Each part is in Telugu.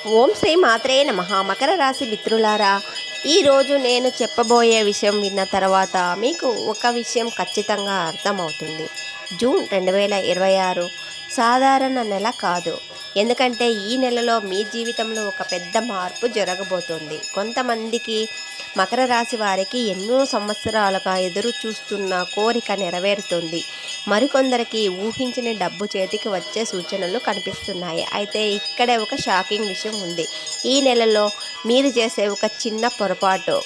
ఓం శ్రీ మాత్రే నమః. మకర రాశి మిత్రులారా, ఈరోజు నేను చెప్పబోయే విషయం విన్న తర్వాత మీకు ఒక విషయం ఖచ్చితంగా అర్థమవుతుంది. జూన్ 2026 సాధారణ నెల కాదు. ఎందుకంటే ఈ నెలలో మీ జీవితంలో ఒక పెద్ద మార్పు జరగబోతోంది. కొంతమందికి మకర రాశి వారికి ఎన్నో సంవత్సరాలుగా ఎదురు చూస్తున్న కోరిక నెరవేరుతుంది. మరికొందరికి ఊహించిన డబ్బు చేతికి వచ్చే సూచనలు కనిపిస్తున్నాయి. అయితే ఇక్కడే ఒక షాకింగ్ విషయం ఉంది. ఈ నెలలో మీరు చేసే ఒక చిన్న పొరపాటు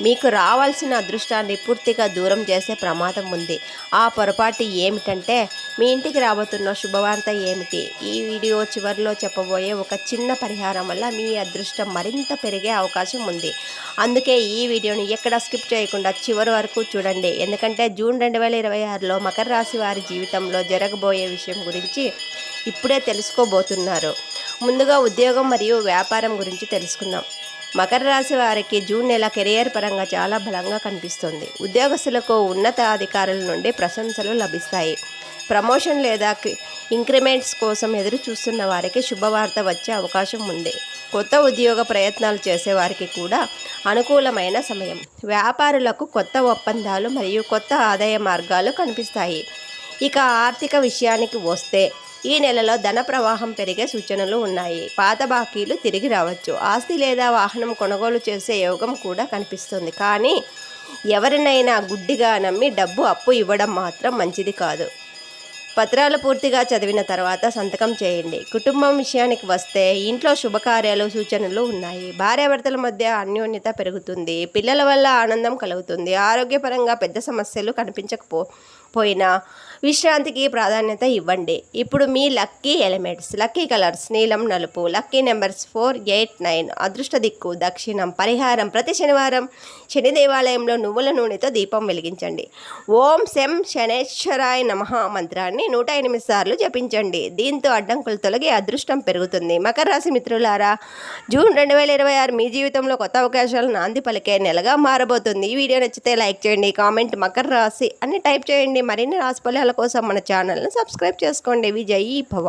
మీకు రావాల్సిన అదృష్టాన్ని పూర్తిగా దూరం చేసే ప్రమాదం ఉంది. ఆ పొరపాటు ఏమిటంటే, మీ ఇంటికి రాబోతున్న శుభవార్త ఏమిటి? ఈ వీడియో చివరిలో చెప్పబోయే ఒక చిన్న పరిహారం వల్ల మీ అదృష్టం మరింత పెరిగే అవకాశం ఉంది. అందుకే ఈ వీడియోని ఎక్కడ స్కిప్ చేయకుండా చివరి వరకు చూడండి. ఎందుకంటే జూన్ 2026లో మకర రాశి వారి జీవితంలో జరగబోయే విషయం గురించి ఇప్పుడే తెలుసుకోబోతున్నారు. ముందుగా ఉద్యోగం మరియు వ్యాపారం గురించి తెలుసుకుందాం. మకర రాశి వారికి జూన్ నెల కెరియర్ పరంగా చాలా బలంగా కనిపిస్తుంది. ఉద్యోగస్తులకు ఉన్నత అధికారుల నుండి ప్రశంసలు లభిస్తాయి. ప్రమోషన్ లేదా ఇంక్రిమెంట్స్ కోసం ఎదురు చూస్తున్న వారికి శుభవార్త వచ్చే అవకాశం ఉంది. కొత్త ఉద్యోగ ప్రయత్నాలు చేసేవారికి కూడా అనుకూలమైన సమయం. వ్యాపారులకు కొత్త ఒప్పందాలు మరియు కొత్త ఆదాయ మార్గాలు కనిపిస్తాయి. ఇక ఆర్థిక విషయానికి వస్తే ఈ నెలలో ధన ప్రవాహం పెరిగే సూచనలు ఉన్నాయి. పాత బాకీలు తిరిగి రావచ్చు. ఆస్తి లేదా వాహనం కొనుగోలు చేసే యోగం కూడా కనిపిస్తుంది. కానీ ఎవరినైనా గుడ్డిగా నమ్మి డబ్బు అప్పు ఇవ్వడం మాత్రం మంచిది కాదు. పత్రాలు పూర్తిగా చదివిన తర్వాత సంతకం చేయండి. కుటుంబం విషయానికి వస్తే ఇంట్లో శుభకార్యాలు సూచనలు ఉన్నాయి. భార్యాభర్తల మధ్య అన్యోన్యత పెరుగుతుంది. పిల్లల వల్ల ఆనందం కలుగుతుంది. ఆరోగ్యపరంగా పెద్ద సమస్యలు కనిపించకపోయినా విశ్రాంతికి ప్రాధాన్యత ఇవ్వండి. ఇప్పుడు మీ లక్కీ ఎలిమెంట్స్, లక్కీ కలర్స్ నీలం, నలుపు. Lucky numbers 4, 8, 9. అదృష్ట దిక్కు దక్షిణం. పరిహారం: ప్రతి శనివారం శని దేవాలయంలో నువ్వుల నూనెతో దీపం వెలిగించండి. ఓం శం శనేశ్వరాయ నమః మంత్రాన్ని 108 సార్లు జపించండి. దీంతో అడ్డంకులు తొలగి అదృష్టం పెరుగుతుంది. మకర రాశి మిత్రులారా, జూన్ 2026 మీ జీవితంలో కొత్త అవకాశాలు నాంది పలికే నెలగా మారబోతుంది. ఈ వీడియో నచ్చితే లైక్ చేయండి, కామెంట్ మకర రాశి అని టైప్ చేయండి. మరిన్ని రాశి ఫలాల కోసం మన ఛానల్ని సబ్స్క్రైబ్ చేసుకోండి. విజయీ భవ.